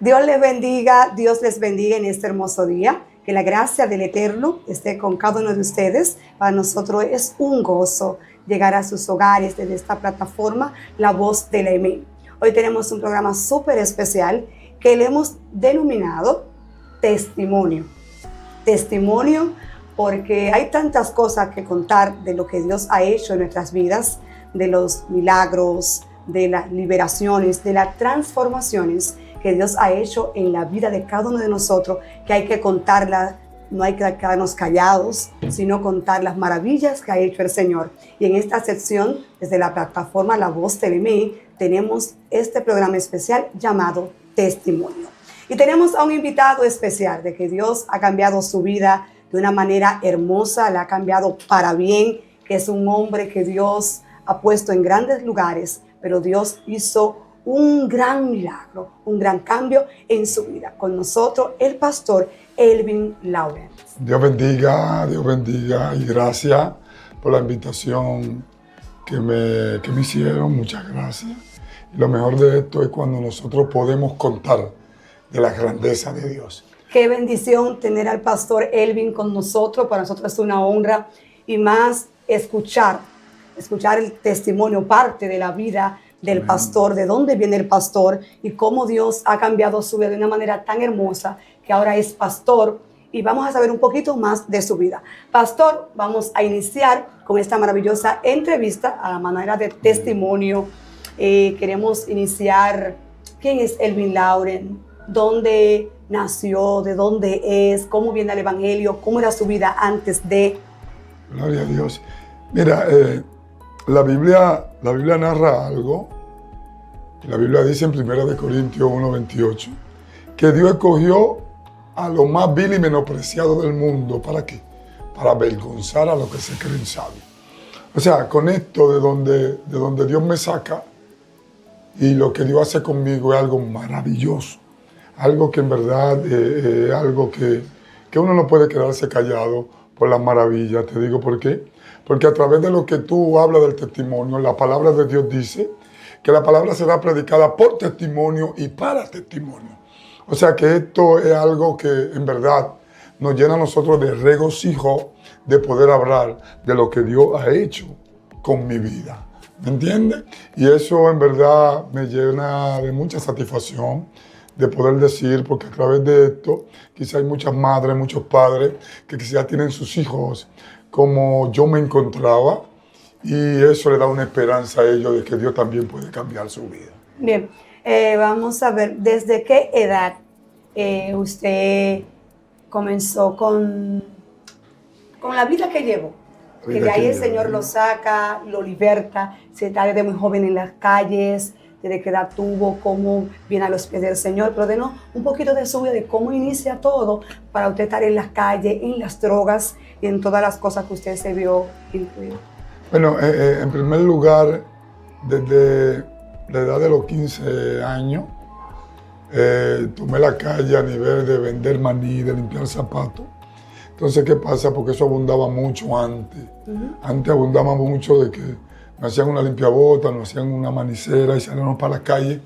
Dios les bendiga en este hermoso día. Que la gracia del Eterno esté con cada uno de ustedes. Para nosotros es un gozo llegar a sus hogares desde esta plataforma, La Voz del Amén. Hoy tenemos un programa súper especial que le hemos denominado Testimonio. Testimonio porque hay tantas cosas que contar de lo que Dios ha hecho en nuestras vidas, de los milagros, de las liberaciones, de las transformaciones que Dios ha hecho en la vida de cada uno de nosotros, que hay que contarla, no hay que quedarnos callados, sino contar las maravillas que ha hecho el Señor. Y en esta sección, desde la plataforma La Voz del Amén, tenemos este programa especial llamado Testimonio. Y tenemos a un invitado especial de que Dios ha cambiado su vida de una manera hermosa, la ha cambiado para bien, que es un hombre que Dios ha puesto en grandes lugares, pero Dios hizo un gran milagro, un gran cambio en su vida. Con nosotros, el pastor Elvin Lauren. Dios bendiga y gracias por la invitación que me hicieron. Muchas gracias. Y lo mejor de esto es cuando nosotros podemos contar de la grandeza de Dios. Qué bendición tener al pastor Elvin con nosotros. Para nosotros es una honra y más escuchar el testimonio, parte de la vida del pastor, de dónde viene el pastor y cómo Dios ha cambiado su vida de una manera tan hermosa que ahora es pastor, y vamos a saber un poquito más de su vida. Pastor, vamos a iniciar con esta maravillosa entrevista a la manera de testimonio. Queremos iniciar, ¿quién es Elvin Lauren? ¿Dónde nació? ¿De dónde es? ¿Cómo viene el evangelio? ¿Cómo era su vida antes de? Gloria a Dios. Mira, la Biblia narra algo. La Biblia dice en 1 Corintios 1:28 que Dios escogió a lo más vil y menospreciado del mundo. ¿Para qué? Para avergonzar a los que se creen sabios. O sea, con esto de donde Dios me saca y lo que Dios hace conmigo es algo maravilloso. Algo que en verdad es algo que uno no puede quedarse callado por las maravillas. Te digo por qué. Porque a través de lo que tú hablas del testimonio, la palabra de Dios dice que la palabra será predicada por testimonio y para testimonio. O sea que esto es algo que en verdad nos llena a nosotros de regocijo de poder hablar de lo que Dios ha hecho con mi vida. ¿Me entiendes? Y eso en verdad me llena de mucha satisfacción de poder decir, porque a través de esto quizá hay muchas madres, muchos padres que quizá tienen sus hijos como yo me encontraba, y eso le da una esperanza a ellos de que Dios también puede cambiar su vida. Bien, vamos a ver, ¿desde qué edad usted comenzó con la vida que llevó? Que de ahí el Señor lo saca, lo liberta, se está desde muy joven en las calles, desde qué edad tuvo, cómo viene a los pies del Señor, pero denos un poquito de su vida, de cómo inicia todo para usted estar en las calles, en las drogas y en todas las cosas que usted se vio incluido. Bueno, en primer lugar, desde la edad de los 15 años, tomé la calle a nivel de vender maní, de limpiar zapatos. Entonces, ¿qué pasa? Porque eso abundaba mucho antes. Antes abundaba mucho de que nos hacían una limpiabota, nos hacían una manicera y salíamos para la calle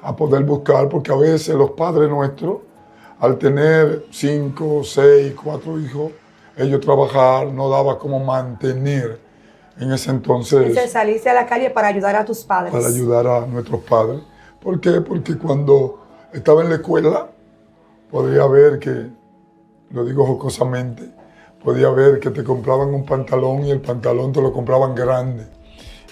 a poder buscar, porque a veces los padres nuestros, al tener 5, 6, 4 hijos, ellos trabajar no daba como mantener en ese entonces. Salirse a la calle para ayudar a tus padres. Para ayudar a nuestros padres. ¿Por qué? Porque cuando estaba en la escuela, podía ver que, lo digo jocosamente, podía ver que te compraban un pantalón y el pantalón te lo compraban grande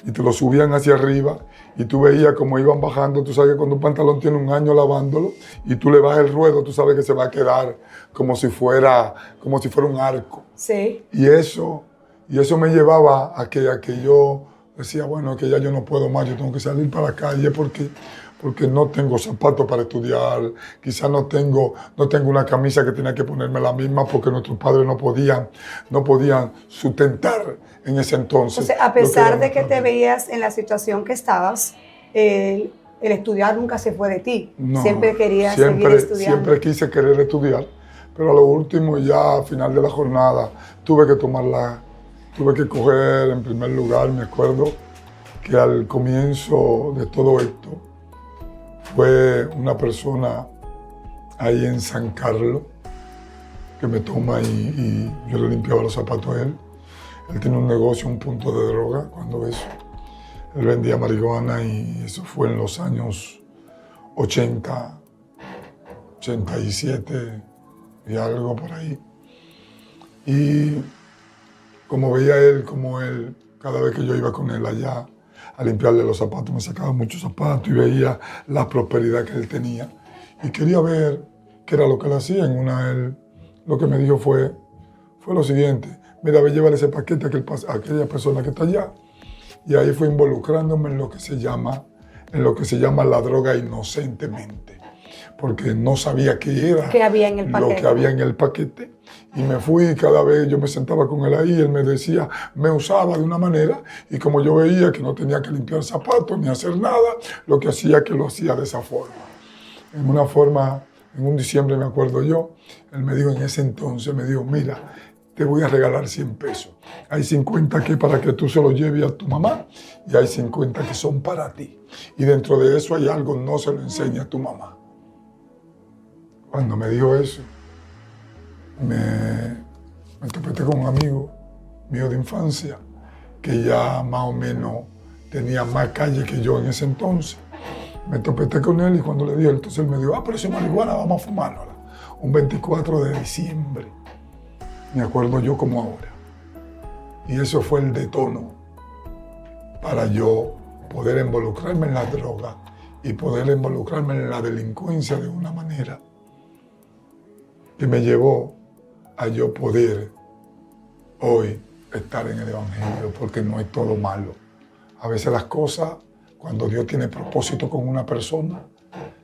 y te lo subían hacia arriba y tú veías cómo iban bajando. Tú sabes que cuando un pantalón tiene un año lavándolo y tú le bajas el ruedo, tú sabes que se va a quedar como si fuera un arco. Sí. Y eso me llevaba a que yo decía, bueno, que ya yo no puedo más, yo tengo que salir para la calle porque no tengo zapatos para estudiar, quizás no tengo una camisa que tenía que ponerme la misma porque nuestros padres no podían sustentar en ese entonces. O sea, a pesar de que te veías en la situación que estabas, el estudiar nunca se fue de ti. No, siempre querías seguir estudiando. Siempre quise querer estudiar, pero a lo último, ya al final de la jornada, tuve que coger en primer lugar. Me acuerdo que al comienzo de todo esto fue una persona ahí en San Carlos, que me toma y yo le limpiaba los zapatos a él. Él tiene un negocio, un punto de droga, cuando eso. Él vendía marihuana y eso fue en los años 80, 87 y algo por ahí. Y como veía él, cada vez que yo iba con él allá a limpiarle los zapatos, me sacaba muchos zapatos y veía la prosperidad que él tenía. Y quería ver qué era lo que él hacía. En una, él lo que me dijo fue lo siguiente: mira, ve, llévale ese paquete a aquella persona que está allá. Y ahí fue involucrándome en lo que se llama la droga inocentemente, porque no sabía qué era ¿Qué había en el paquete? Lo que había en el paquete. Y me fui, cada vez yo me sentaba con él ahí, él me decía, me usaba de una manera, y como yo veía que no tenía que limpiar zapatos ni hacer nada, lo que hacía que lo hacía de esa forma. En un diciembre me acuerdo yo, él me dijo en ese entonces, me dijo, mira, te voy a regalar 100 pesos. Hay 50 que para que tú se los lleves a tu mamá y hay 50 que son para ti. Y dentro de eso hay algo, no se lo enseña a tu mamá. Cuando me dijo eso, me topé con un amigo mío de infancia que ya más o menos tenía más calle que yo en ese entonces. Me topé con él y cuando le dije, entonces él me dijo, pero eso es marihuana, vamos a fumárnosla. Un 24 de diciembre. Me acuerdo yo como ahora. Y eso fue el detono para yo poder involucrarme en la droga y poder involucrarme en la delincuencia de una manera que me llevó a yo poder hoy estar en el Evangelio, porque no es todo malo. A veces las cosas, cuando Dios tiene propósito con una persona,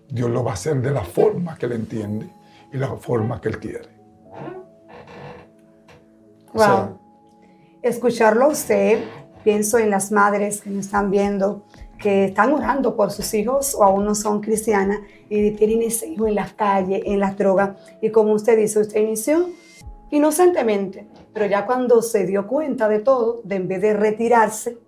Dios lo va a hacer de la forma que Él entiende y la forma que Él quiere. Wow. O sea, escucharlo a usted, pienso en las madres que me están viendo, que están orando por sus hijos o aún no son cristianas y tienen ese hijo en las calles, en las drogas. Y como usted dice, usted inició inocentemente, pero ya cuando se dio cuenta de todo, en vez de retirarse,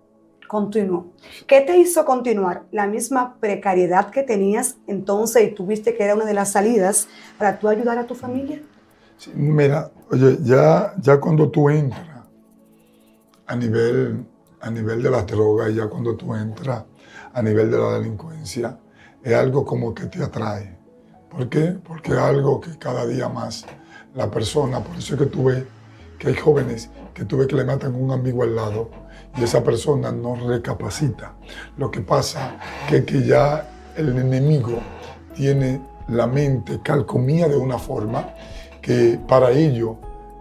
continuó. ¿Qué te hizo continuar? ¿La misma precariedad que tenías entonces y tuviste que era una de las salidas para tú ayudar a tu familia? Sí, mira, oye, ya cuando tú entras a nivel de las drogas y ya cuando tú entras a nivel de la delincuencia, es algo como que te atrae. ¿Por qué? Porque es algo que cada día más la persona, por eso es que tú ves que hay jóvenes que tú ves que le matan un amigo al lado y esa persona no recapacita. Lo que pasa es que ya el enemigo tiene la mente calcomía de una forma que para ellos,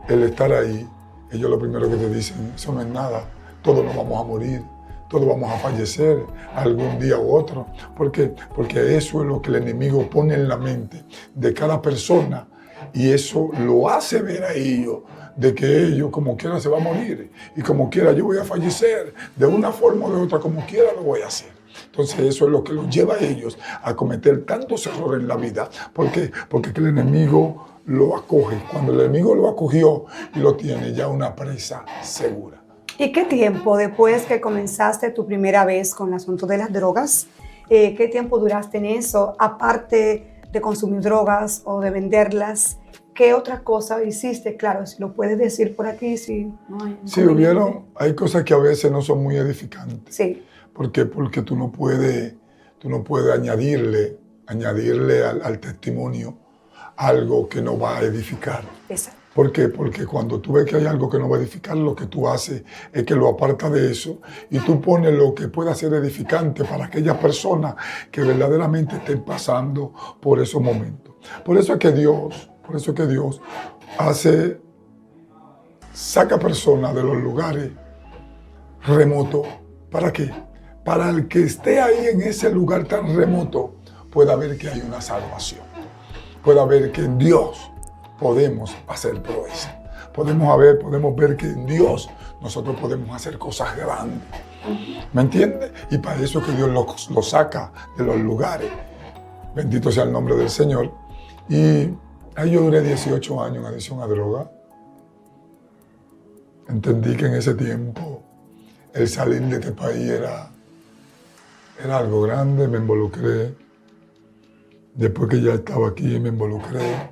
el estar ahí, ellos lo primero que te dicen, eso no es nada, todos nos vamos a morir, todos vamos a fallecer algún día u otro. ¿Por qué? Porque eso es lo que el enemigo pone en la mente de cada persona y eso lo hace ver a ellos de que ellos como quiera se va a morir y como quiera yo voy a fallecer, de una forma o de otra, como quiera lo voy a hacer. Entonces eso es lo que los lleva a ellos a cometer tantos errores en la vida. ¿Por qué? Porque el enemigo lo acoge. Cuando el enemigo lo acogió y lo tiene ya una presa segura. ¿Y qué tiempo después que comenzaste tu primera vez con el asunto de las drogas, qué tiempo duraste en eso? Aparte de consumir drogas o de venderlas, ¿qué otra cosa hiciste? Claro, si lo puedes decir por aquí, si no hay. Sí, hay cosas que a veces no son muy edificantes. Sí. ¿Por qué? Porque tú no puedes añadirle al testimonio algo que no va a edificar. Exacto. ¿Por qué? Porque cuando tú ves que hay algo que no va a edificar, lo que tú haces es que lo apartas de eso y tú pones lo que pueda ser edificante para aquellas personas que verdaderamente estén pasando por esos momentos. Por eso es que Dios saca personas de los lugares remotos. ¿Para qué? Para el que esté ahí en ese lugar tan remoto pueda ver que hay una salvación. Pueda ver que en Dios podemos hacer proeza. Podemos ver que en Dios nosotros podemos hacer cosas grandes. ¿Me entiendes? Y para eso es que Dios lo saca de los lugares. Bendito sea el nombre del Señor. Y ahí yo duré 18 años en adicción a droga. Entendí que en ese tiempo el salir de este país era algo grande. Me involucré Después que ya estaba aquí, me involucré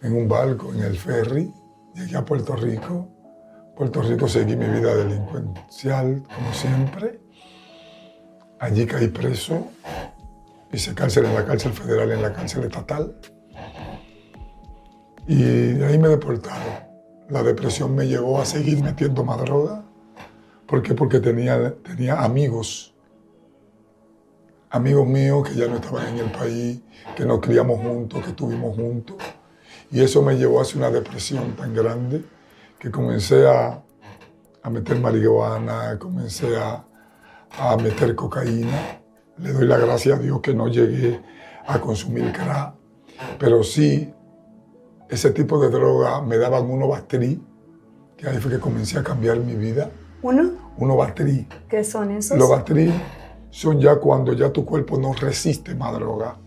en un barco, en el ferry. Llegué a Puerto Rico. Puerto Rico seguí mi vida delincuencial, como siempre. Allí caí preso. Hice cárcel en la cárcel federal y en la cárcel estatal. Y de ahí me deportaron. La depresión me llevó a seguir metiendo más droga. ¿Por qué? Porque tenía amigos míos que ya no estaban en el país, que nos criamos juntos, que estuvimos juntos. Y eso me llevó hacia una depresión tan grande que comencé a meter marihuana, comencé a meter cocaína. Le doy la gracia a Dios que no llegué a consumir crack, pero sí, ese tipo de droga me daban uno Bactrí, que ahí fue que comencé a cambiar mi vida. Uno Bactrí. ¿Qué son esos? Los Bactrí son ya cuando ya tu cuerpo no resiste más droga.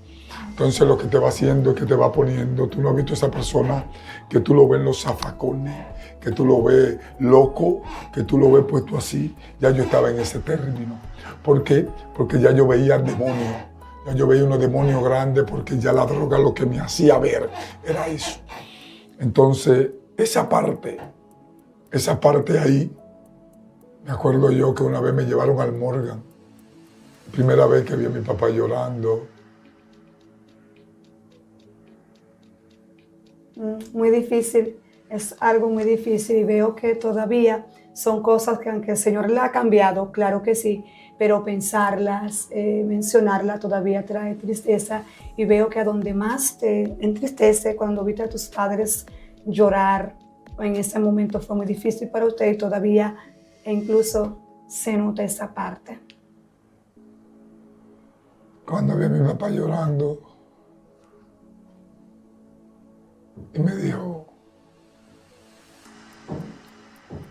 Entonces lo que te va haciendo es que te va poniendo, tú no has visto a esa persona que tú lo ves en los zafacones, que tú lo ves loco, que tú lo ves puesto así. Ya yo estaba en ese término. ¿Por qué? Porque ya yo veía demonios. Ya yo veía unos demonios grandes porque ya la droga lo que me hacía ver era eso. Entonces, esa parte ahí, me acuerdo yo que una vez me llevaron al Morgan. Primera vez que vi a mi papá llorando. Muy difícil, es algo muy difícil y veo que todavía son cosas que aunque el Señor la ha cambiado, claro que sí, pero pensarlas, mencionarlas todavía trae tristeza y veo que a donde más te entristece cuando viste a tus padres llorar en ese momento fue muy difícil para usted y todavía incluso se nota esa parte. Cuando vi a mi papá llorando y me dijo,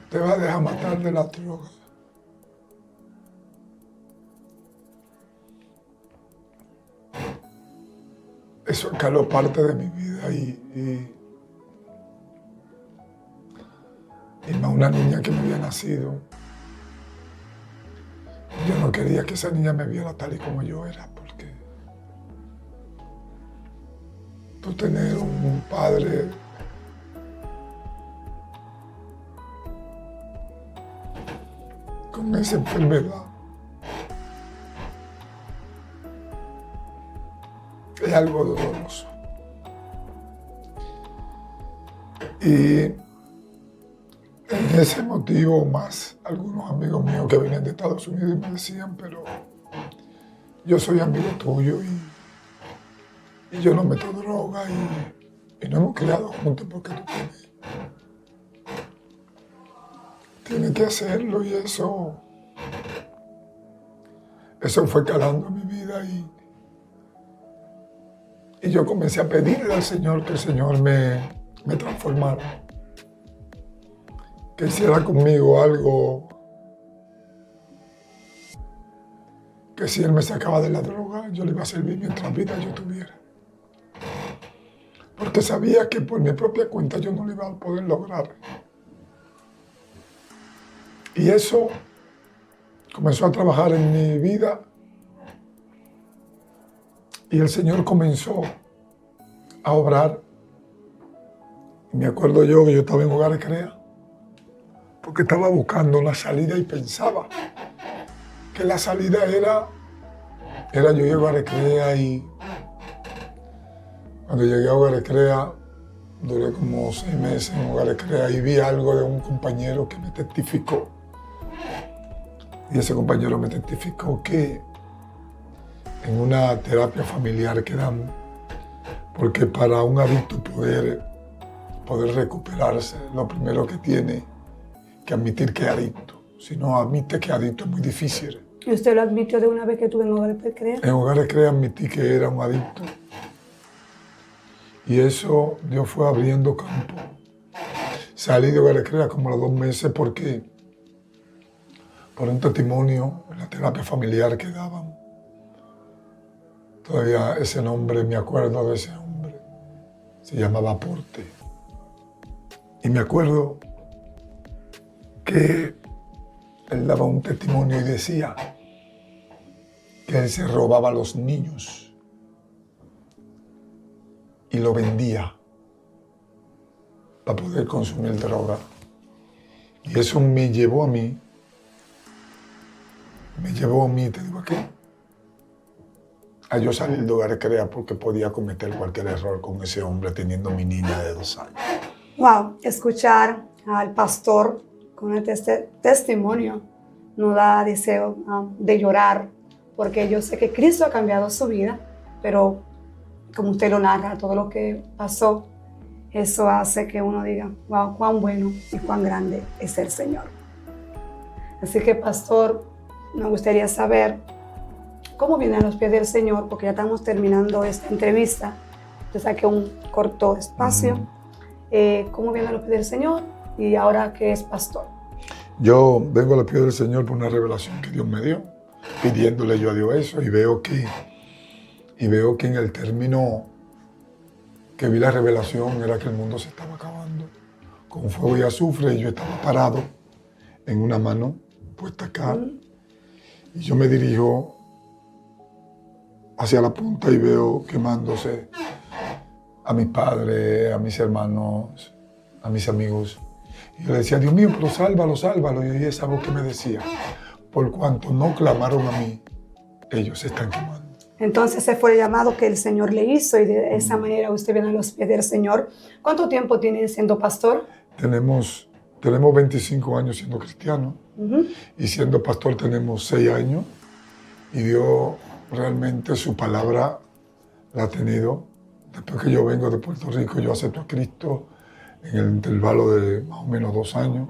te vas a dejar matar de la droga. Eso caló parte de mi vida y más una niña que me había nacido. Yo no quería que esa niña me viera tal y como yo era, porque tú tener un padre con esa enfermedad es algo doloroso. Y en ese motivo más, algunos amigos míos que venían de Estados Unidos me decían, pero yo soy amigo tuyo y yo no meto droga y no hemos criado juntos porque tú tienes que hacerlo y eso fue calando mi vida y yo comencé a pedirle al Señor que el Señor me transformara. Que hiciera conmigo algo que si Él me sacaba de la droga, yo le iba a servir mientras vida yo tuviera. Porque sabía que por mi propia cuenta yo no lo iba a poder lograr. Y eso comenzó a trabajar en mi vida y el Señor comenzó a obrar. Y me acuerdo yo que yo estaba en Hogares Crea, porque estaba buscando una salida y pensaba que la salida era yo ir a Hogares Crea y cuando llegué a Hogares Crea duré como 6 meses en Hogares Crea y vi algo de un compañero que me testificó. Y ese compañero me testificó que en una terapia familiar que damos, porque para un adicto poder recuperarse, lo primero que tiene que admitir que es adicto. Si no admite que es adicto es muy difícil. ¿Y usted lo admitió de una vez que estuvo en Hogares Crea? En Hogares Crea admití que era un adicto. Y eso Dios fue abriendo campo. Salí de Hogares Crea como a los 2 meses porque por un testimonio en la terapia familiar que daban. Todavía ese nombre, me acuerdo de ese hombre. Se llamaba Porte. Y me acuerdo que él daba un testimonio y decía que él se robaba a los niños y lo vendía para poder consumir droga. Y eso me llevó a mí, te digo aquí, a yo salir de hogar crea porque podía cometer cualquier error con ese hombre teniendo mi niña de 2 años. Wow, escuchar al pastor con este testimonio nos da deseo de llorar, porque yo sé que Cristo ha cambiado su vida, pero como usted lo narra, todo lo que pasó, eso hace que uno diga, wow, cuán bueno y cuán grande es el Señor. Así que, pastor, me gustaría saber cómo viene a los pies del Señor, porque ya estamos terminando esta entrevista. Yo saqué un corto espacio. ¿Cómo viene a los pies del Señor y ahora que es pastor? Yo vengo a los pies del Señor por una revelación que Dios me dio, pidiéndole yo a Dios eso, y veo que en el término que vi la revelación era que el mundo se estaba acabando con fuego y azufre, y yo estaba parado en una mano puesta acá, y yo me dirijo hacia la punta y veo quemándose a mis padres, a mis hermanos, a mis amigos. Y yo le decía, Dios mío, pero sálvalo, sálvalo. Y oí esa voz que me decía, por cuanto no clamaron a mí, ellos se están quemando. Entonces ese fue el llamado que el Señor le hizo, y de esa manera usted viene a los pies del Señor. ¿Cuánto tiempo tiene siendo pastor? Tenemos 25 años siendo cristianos, y siendo pastor tenemos 6 años, y Dios realmente su palabra la ha tenido. Después que yo vengo de Puerto Rico, yo acepto a Cristo en el intervalo de más o menos 2 años.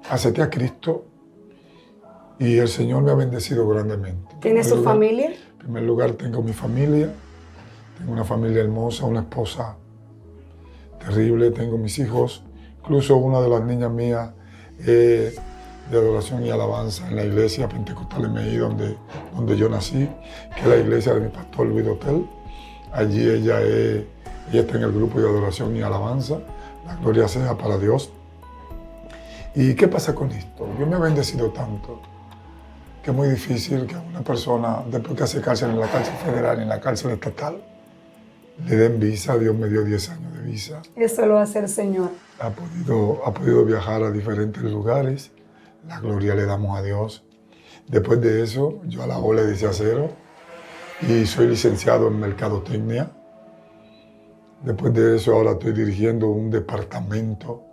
Acepté a Cristo y el Señor me ha bendecido grandemente. ¿Tiene su familia? En primer lugar, tengo mi familia. Tengo una familia hermosa, una esposa terrible. Tengo mis hijos. Incluso una de las niñas mías de adoración y alabanza en la iglesia pentecostal MI donde yo nací, que es la iglesia de mi pastor Luis Dotel. Allí ella está en el grupo de adoración y alabanza. La gloria sea para Dios. ¿Y qué pasa con esto? Dios me ha bendecido tanto que es muy difícil que a una persona, después que hace cárcel en la cárcel federal y en la cárcel estatal, le den visa. Dios me dio 10 años de visa. Eso lo hace el Señor. Ha podido viajar a diferentes lugares. La gloria le damos a Dios. Después de eso, yo a la OLE de acero y soy licenciado en Mercadotecnia. Después de eso, ahora estoy dirigiendo un departamento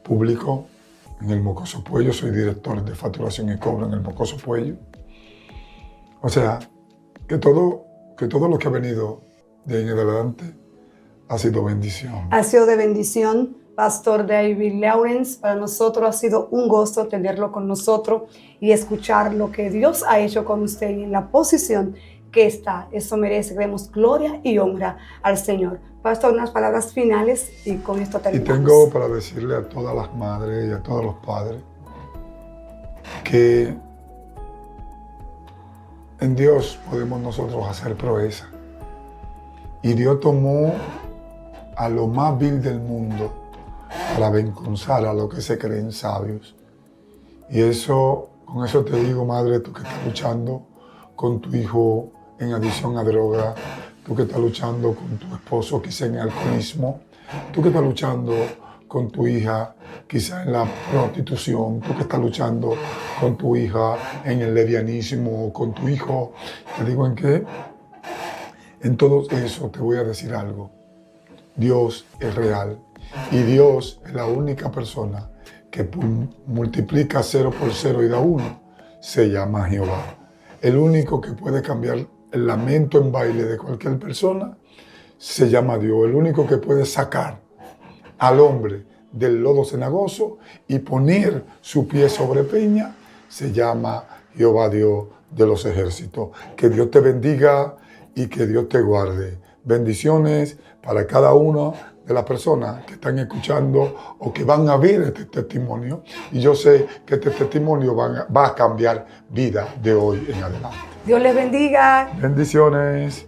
público en el Mocoso Puello. Soy director de facturación y cobro en el Mocoso Puello. O sea, que todo lo que ha venido de ahí en adelante ha sido bendición. Ha sido de bendición, Pastor David Lawrence. Para nosotros ha sido un gusto tenerlo con nosotros y escuchar lo que Dios ha hecho con usted y en la posición que está. Eso merece, demos gloria y honra al Señor. Pastor, unas palabras finales y con esto terminamos. Y tengo para decirle a todas las madres y a todos los padres que en Dios podemos nosotros hacer proeza. Y Dios tomó a lo más vil del mundo para avergonzar a los que se creen sabios. Y con eso te digo, madre, tú que estás luchando con tu hijo en adicción a droga, tú que estás luchando con tu esposo quizá en alcoholismo, tú que estás luchando con tu hija quizá en la prostitución, tú que estás luchando con tu hija en el lesbianismo, con tu hijo, te digo en qué, en todo eso te voy a decir algo. Dios es real y Dios es la única persona que multiplica 0 por 0 y da 1, se llama Jehová. El único que puede cambiar el lamento en baile de cualquier persona se llama Dios. El único que puede sacar al hombre del lodo cenagoso y poner su pie sobre peña se llama Jehová, Dios de los ejércitos. Que Dios te bendiga y que Dios te guarde. Bendiciones para cada una de las personas que están escuchando o que van a ver este testimonio. Y yo sé que este testimonio va a cambiar vida de hoy en adelante. Dios les bendiga. Bendiciones.